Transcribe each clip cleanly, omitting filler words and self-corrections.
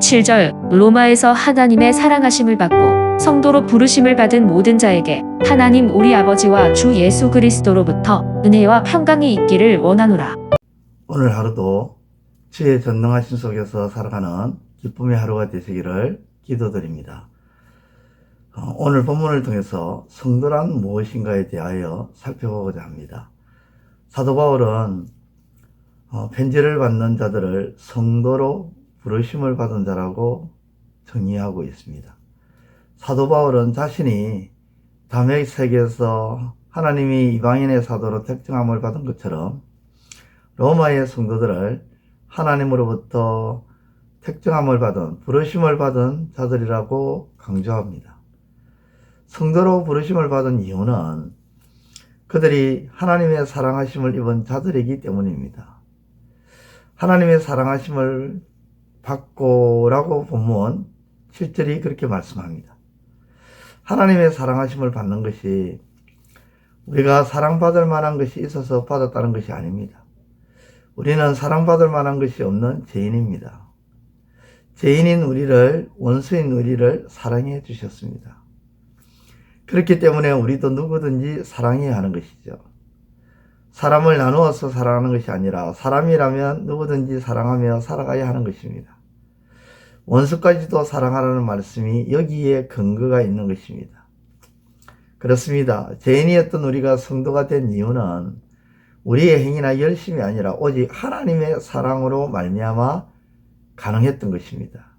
7절 로마에서 하나님의 사랑하심을 받고 성도로 부르심을 받은 모든 자에게 하나님 우리 아버지와 주 예수 그리스도로부터 은혜와 평강이 있기를 원하노라. 오늘 하루도 주의 전능하심 속에서 살아가는 기쁨의 하루가 되시기를 기도드립니다. 오늘 본문을 통해서 성도란 무엇인가에 대하여 살펴보고자 합니다. 사도 바울은 편지를 받는 자들을 성도로 부르심을 받은 자라고 정의하고 있습니다. 사도 바울은 자신이 담의 세계에서 하나님이 이방인의 사도로 택정함을 받은 것처럼 로마의 성도들을 하나님으로부터 택정함을 받은, 부르심을 받은 자들이라고 강조합니다. 성도로 부르심을 받은 이유는 그들이 하나님의 사랑하심을 입은 자들이기 때문입니다. 하나님의 사랑하심을 받고라고 본문 7절이 그렇게 말씀합니다. 하나님의 사랑하심을 받는 것이 우리가 사랑받을 만한 것이 있어서 받았다는 것이 아닙니다. 우리는 사랑받을 만한 것이 없는 죄인입니다. 죄인인 우리를, 원수인 우리를 사랑해 주셨습니다. 그렇기 때문에 우리도 누구든지 사랑해야 하는 것이죠. 사람을 나누어서 사랑하는 것이 아니라 사람이라면 누구든지 사랑하며 살아가야 하는 것입니다. 원수까지도 사랑하라는 말씀이 여기에 근거가 있는 것입니다. 그렇습니다. 죄인이었던 우리가 성도가 된 이유는 우리의 행위나 열심이 아니라 오직 하나님의 사랑으로 말미암아 가능했던 것입니다.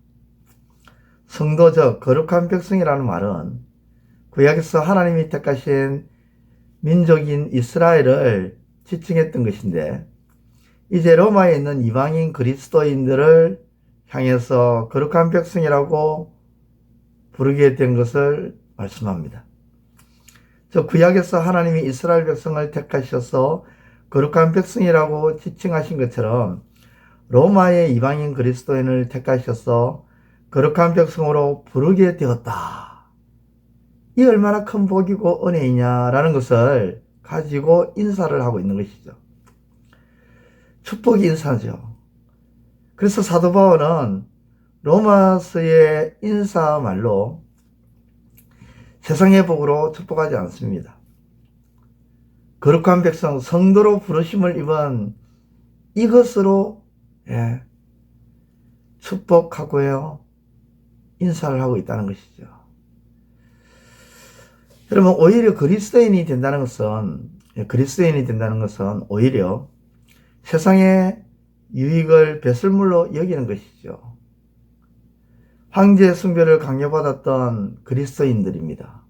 성도 즉 거룩한 백성이라는 말은 구약에서 하나님이 택하신 민족인 이스라엘을 지칭했던 것인데 이제 로마에 있는 이방인 그리스도인들을 향해서 거룩한 백성이라고 부르게 된 것을 말씀합니다. 저 구약에서 하나님이 이스라엘 백성을 택하셔서 거룩한 백성이라고 지칭하신 것처럼 로마의 이방인 그리스도인을 택하셔서 거룩한 백성으로 부르게 되었다. 이 얼마나 큰 복이고 은혜이냐라는 것을 가지고 인사를 하고 있는 것이죠. 축복이 인사죠. 그래서 사도 바울은 로마서의 인사말로 세상의 복으로 축복하지 않습니다. 거룩한 백성, 성도로 부르심을 입은 이것으로 축복하고요, 인사를 하고 있다는 것이죠. 여러분, 오히려 그리스도인이 된다는 것은 오히려 세상의 유익을 배설물로 여기는 것이죠. 황제 숭배를 강요받았던 그리스도인들입니다.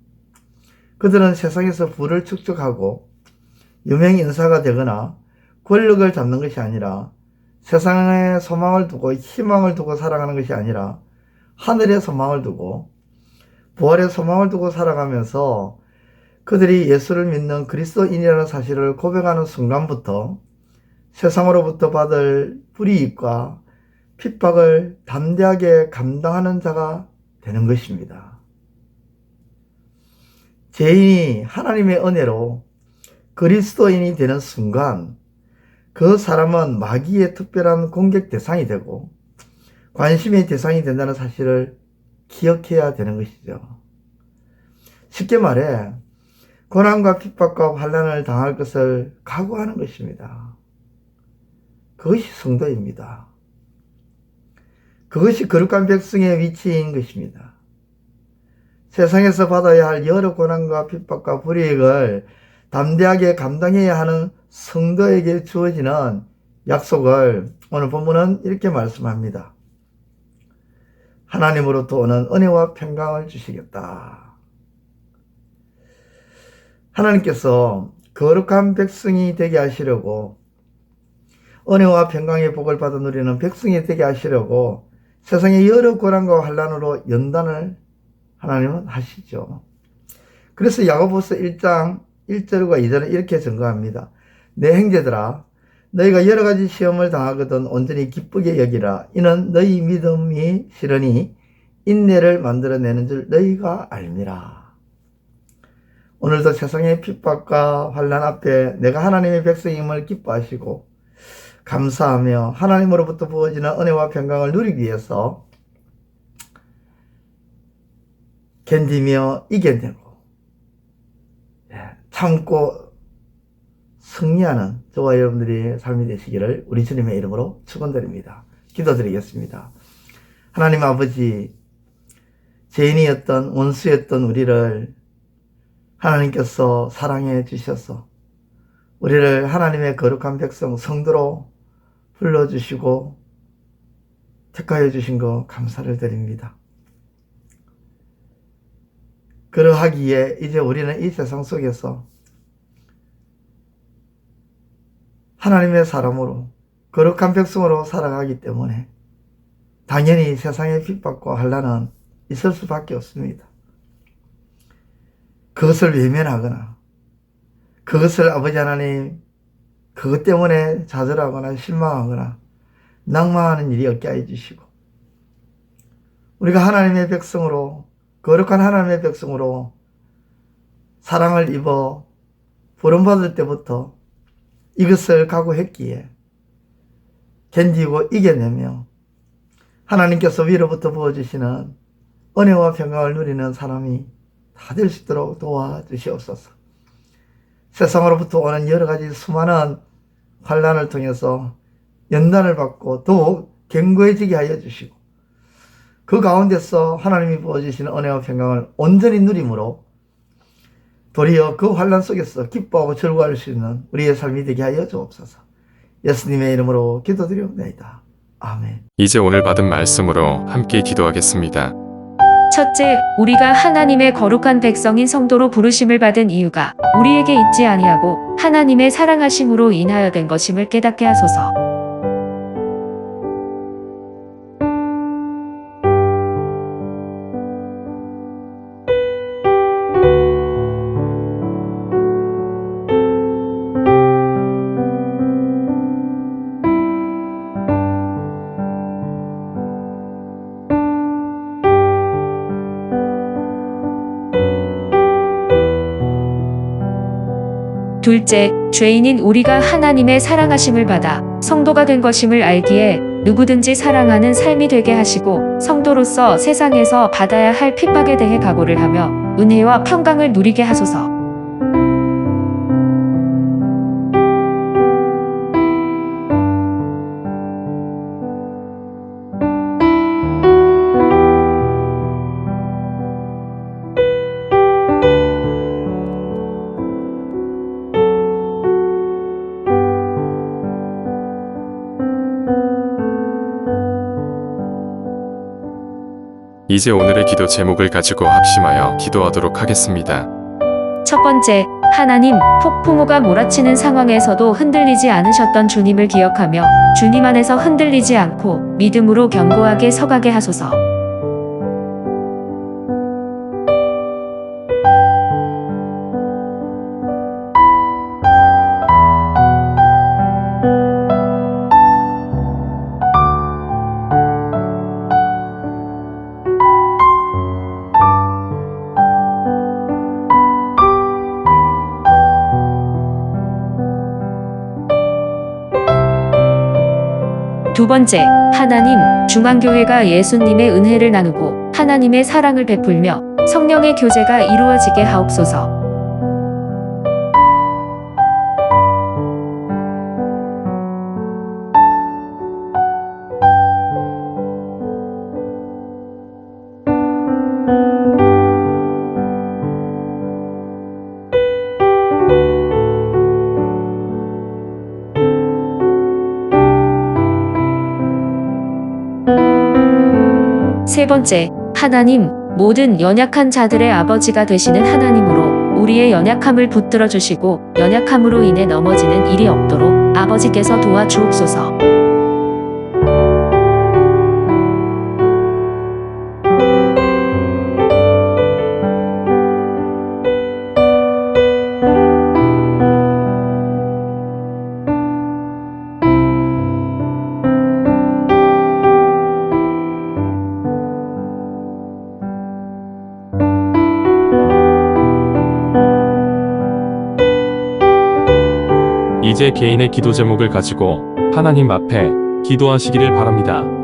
그들은 세상에서 부를 축적하고 유명 인사가 되거나 권력을 잡는 것이 아니라 세상에 소망을 두고 희망을 두고 살아가는 것이 아니라 하늘에 소망을 두고 부활의 소망을 두고 살아가면서 그들이 예수를 믿는 그리스도인이라는 사실을 고백하는 순간부터 세상으로부터 받을 불이익과 핍박을 담대하게 감당하는 자가 되는 것입니다. 죄인이 하나님의 은혜로 그리스도인이 되는 순간 그 사람은 마귀의 특별한 공격 대상이 되고 관심의 대상이 된다는 사실을 기억해야 되는 것이죠. 쉽게 말해 고난과 핍박과 환난을 당할 것을 각오하는 것입니다. 그것이 성도입니다. 그것이 거룩한 백성의 위치인 것입니다. 세상에서 받아야 할 여러 고난과 핍박과 불이익을 담대하게 감당해야 하는 성도에게 주어지는 약속을 오늘 본문은 이렇게 말씀합니다. 하나님으로부터 오는 은혜와 평강을 주시겠다. 하나님께서 거룩한 백성이 되게 하시려고, 은혜와 평강의 복을 받은 우리는 백성이 되게 하시려고 세상의 여러 고난과 환난으로 연단을 하나님은 하시죠. 그래서 야고보서 1장 1절과 2절은 이렇게 증거합니다. 내 형제들아, 너희가 여러 가지 시험을 당하거든 온전히 기쁘게 여기라. 이는 너희 믿음이 실으니 인내를 만들어내는 줄 너희가 알미라. 오늘도 세상의 핍박과 환난 앞에 내가 하나님의 백성임을 기뻐하시고 감사하며 하나님으로부터 부어지는 은혜와 평강을 누리기 위해서 견디며 이겨내고 참고 승리하는 저와 여러분들의 삶이 되시기를 우리 주님의 이름으로 축원드립니다. 기도드리겠습니다. 하나님 아버지, 죄인이었던 원수였던 우리를 하나님께서 사랑해 주셔서 우리를 하나님의 거룩한 백성 성도로 불러주시고 택하여 주신 거 감사를 드립니다. 그러하기에 이제 우리는 이 세상 속에서 하나님의 사람으로 거룩한 백성으로 살아가기 때문에 당연히 세상의 핍박과 환난은 있을 수밖에 없습니다. 그것을 외면하거나 그것을 아버지 하나님 그것 때문에 좌절하거나 실망하거나 낭만하는 일이 없게 해 주시고 우리가 하나님의 백성으로 거룩한 하나님의 백성으로 사랑을 입어 부름받을 때부터 이것을 각오했기에 견디고 이겨내며 하나님께서 위로부터 부어주시는 은혜와 평강을 누리는 사람이 다 될 수 있도록 도와주시옵소서. 세상으로부터 오는 여러 가지 수많은 환난을 통해서 연단을 받고 더욱 견고해지게 하여 주시고 그 가운데서 하나님이 부어주시는 은혜와 평강을 온전히 누림으로 도리어 그 환난 속에서 기뻐하고 즐거워할 수 있는 우리의 삶이 되게 하여 주옵소서. 예수님의 이름으로 기도드리옵나이다. 아멘. 이제 오늘 받은 말씀으로 함께 기도하겠습니다. 첫째, 우리가 하나님의 거룩한 백성인 성도로 부르심을 받은 이유가 우리에게 있지 아니하고 하나님의 사랑하심으로 인하여 된 것임을 깨닫게 하소서. 둘째, 죄인인 우리가 하나님의 사랑하심을 받아 성도가 된 것임을 알기에 누구든지 사랑하는 삶이 되게 하시고 성도로서 세상에서 받아야 할 핍박에 대해 각오를 하며 은혜와 평강을 누리게 하소서. 이제 오늘의 기도 제목을 가지고 합심하여 기도하도록 하겠습니다. 첫 번째, 하나님, 폭풍우가 몰아치는 상황에서도 흔들리지 않으셨던 주님을 기억하며 주님 안에서 흔들리지 않고 믿음으로 견고하게 서가게 하소서. 두 번째, 하나님, 중앙교회가 예수님의 은혜를 나누고 하나님의 사랑을 베풀며 성령의 교제가 이루어지게 하옵소서. 세 번째, 하나님, 모든 연약한 자들의 아버지가 되시는 하나님으로 우리의 연약함을 붙들어 주시고 연약함으로 인해 넘어지는 일이 없도록 아버지께서 도와주옵소서. 이제 개인의 기도 제목을 가지고 하나님 앞에 기도하시기를 바랍니다.